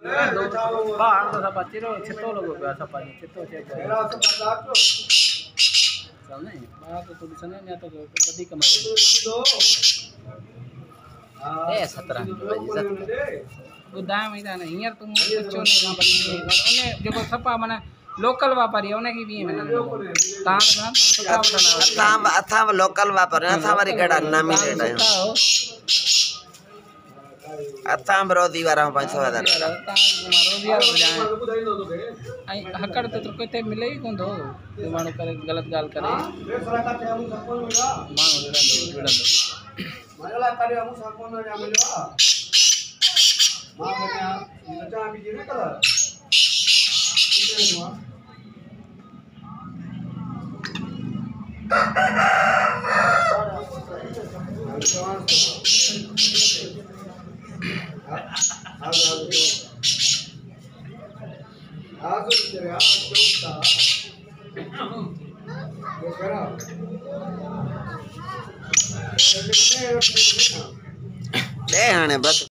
बाहर तो सब चिरो छितो लोगो पे सब पानी छितो चेक चल नहीं बाहर तो थोड़ी सने ने तो बड़ी कमाई ए 17 भाई इज्जत उदाम इदा नहीं यार तुम कुछ नहीं ना बड़ी ओने जो सपा माने लोकल व्यापारी है उन्हें की भी मिलने ताम अथाम लोकल व्यापारी अथाम वारी केड़ा नामी रेट है अथाम रोदी वारा 500 रोदी वारा जाए आई हकड़ तो कोते मिले ही कोन दो मानो करे गलत गाल करे मानो विड़ंदो माला करे हम साकोन में मिलवा मां बने नचा भी जे ने कलर ले आने बस